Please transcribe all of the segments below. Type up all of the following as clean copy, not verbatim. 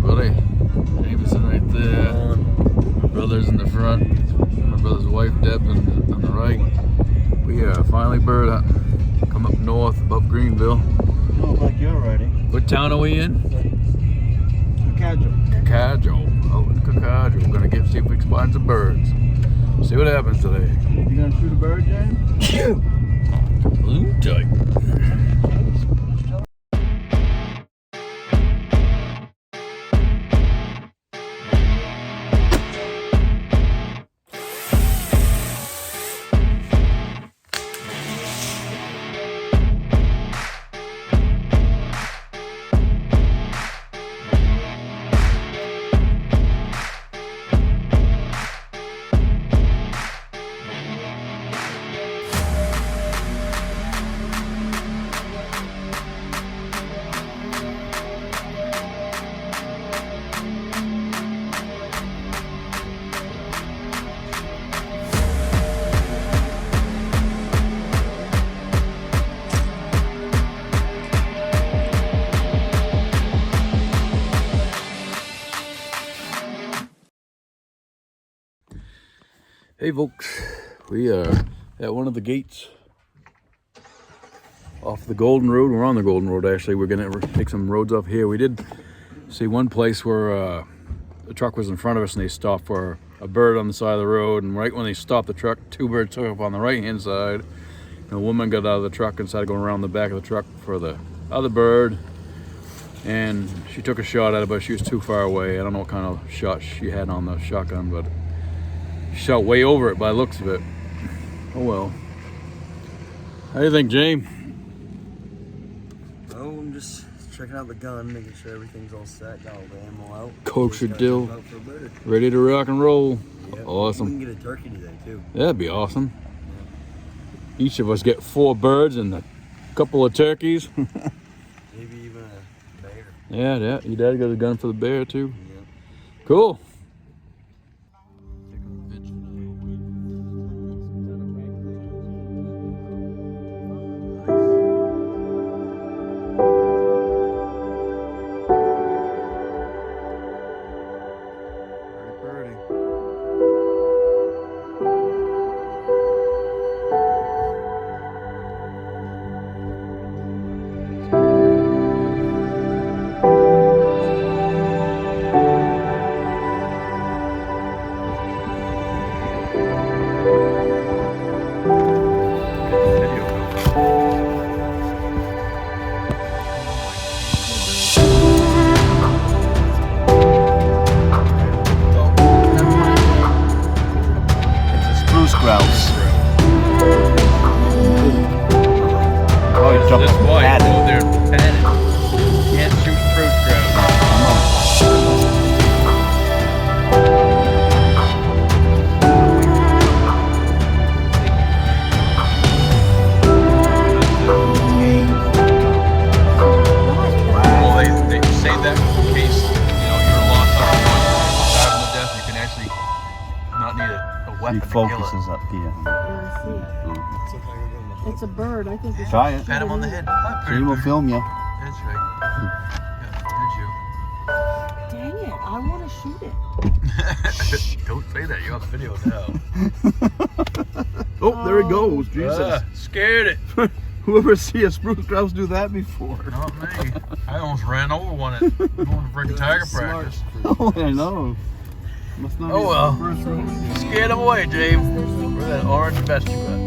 everybody. Jamison right there. My brother's in the front. My brother's wife, Deb, on the right. We are finally bird hunting. Come up north above Greenville. You look like you're ready. What town are we in? Cajun. Oh, in Cajun. We're gonna see if we can find some birds. See what happens today. You gonna shoot a bird, James? Blue tight. Hey folks, we are at one of the gates off the Golden Road. We're on the Golden Road actually. We're gonna take some roads off here. We did see one place where the truck was in front of us and they stopped for a bird on the side of the road, and right when they stopped the truck, two birds took up on the right hand side. And a woman got out of the truck and started going around the back of the truck for the other bird, and she took a shot at it, but she was too far away. I don't know what kind of shot she had on the shotgun, but shot way over it by the looks of it. Oh well. How do you think, James? Oh, I'm just checking out the gun, making sure everything's all set, got all the ammo out. Kosher dill. Ready to rock and roll. Yeah, Awesome. We can get a turkey today too. That'd be awesome. Each of us get 4 birds and a couple of turkeys. Maybe even a bear. Yeah, your dad got a gun for the bear too. Yeah. Cool. This boy, pat go there and pat it. Can't shoot fruit grouse. Well, they say that in case you're lost on starving to death, you can actually not need a weapon. He focuses up here. It's a bird. I think we should Try it. Pat him on the head. He will film you. That's right. Yeah, Dang it! I want to shoot it. did you? Don't say that. You're on the video now. Oh, there he goes. Jesus. Scared it. Whoever see a spruce grouse do that before? Not me. I almost ran over one at going to freaking tiger practice. Oh, I know. Must not Oh well. First road. Scared him away, James. Where's that orange vest you got?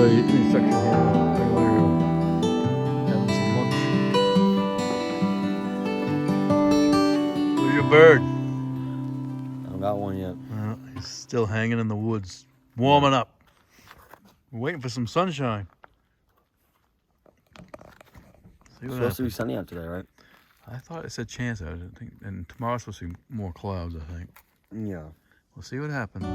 the section here. Having some lunch. Where's your bird? I don't got one yet. He's still hanging in the woods, warming up. We're waiting for some sunshine. See what Supposed to be happens. sunny out today, right? I thought it said chance out. I think, and tomorrow's supposed to be more clouds. I think. Yeah. We'll see what happens.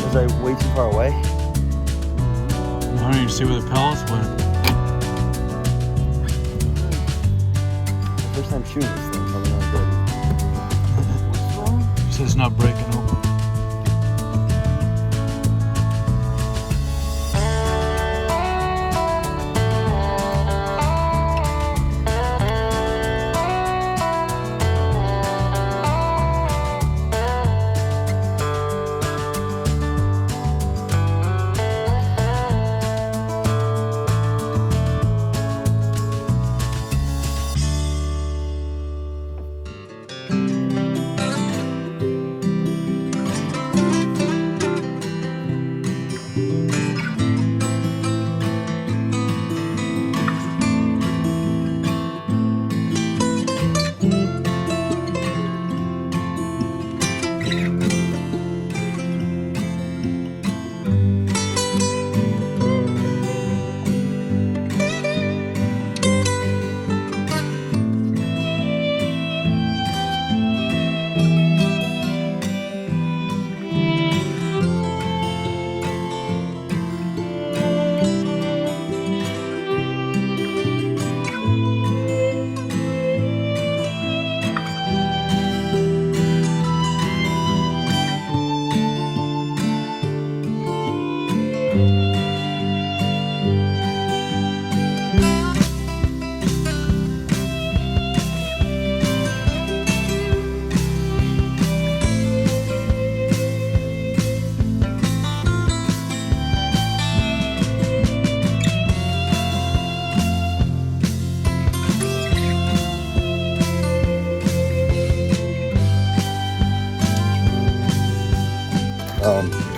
Was I way too far away? I don't even see where the pellets went. First time shooting this thing, probably not good. What's wrong? It says it's not breaking open.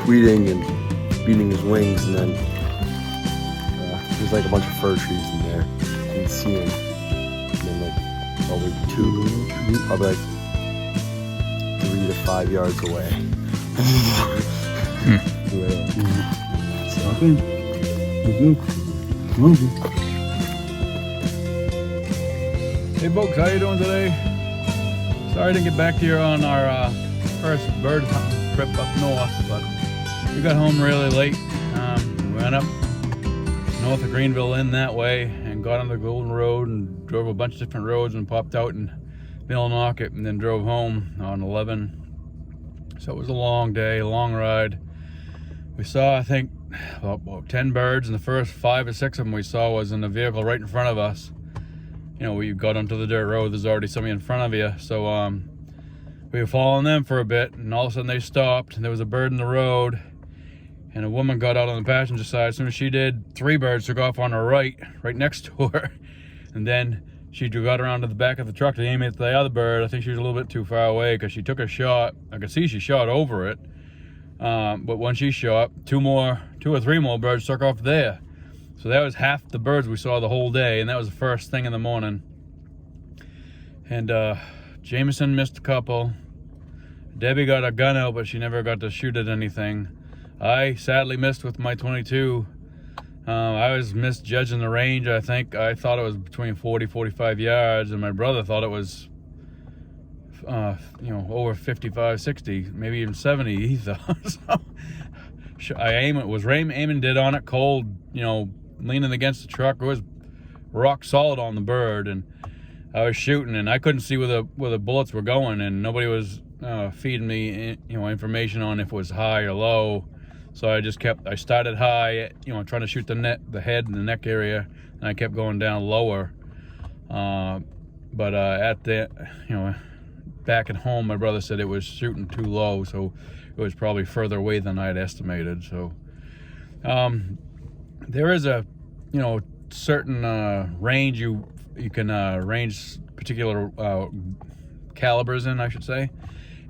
Tweeting and beating his wings, and then there's like a bunch of fir trees in there. Didn't see him. And then like probably probably like 3 to 5 yards away. Hey folks, how you doing today? Sorry I didn't get back to you on our first bird hunting trip up north, but we got home really late. We went up north of Greenville in that way and got on the Golden Road and drove a bunch of different roads and popped out in Millinocket and then drove home on 11. So it was a long day, long ride. We saw, I think, about 10 birds, and the first 5 or 6 of them we saw was in a vehicle right in front of us. You know, we got onto the dirt road, there's already somebody in front of you. So we were following them for a bit, and all of a sudden they stopped, and there was a bird in the road, and a woman got out on the passenger side. As soon as she did, 3 birds took off on her right next to her. And then she got around to the back of the truck to aim at the other bird. I think she was a little bit too far away because she took a shot. I could see she shot over it. But when she shot, two or three more birds took off there. So that was half the birds we saw the whole day, and that was the first thing in the morning. And Jamison missed a couple. Debbie got a gun out, but she never got to shoot at anything. I sadly missed with my 22. I was misjudging the range. I think I thought it was between 40-45 yards, and my brother thought it was over 55, 60, maybe even 70, he thought. So I was aiming dead on it, cold, leaning against the truck. It was rock solid on the bird, and I was shooting, and I couldn't see where the bullets were going, and nobody was feeding me information on if it was high or low. So I started high, trying to shoot the head and the neck area, and I kept going down lower. But at the, back at home, my brother said it was shooting too low, so it was probably further away than I had estimated. So there is a, certain range you can range particular calibers in, I should say.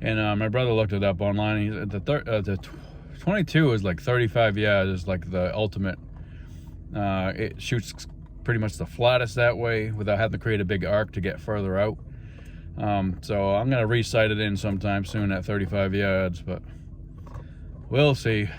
And my brother looked it up online. He said the 22 is like 35 yards is like the ultimate. It shoots pretty much the flattest that way without having to create a big arc to get further out. So I'm gonna re-sight it in sometime soon at 35 yards, but we'll see.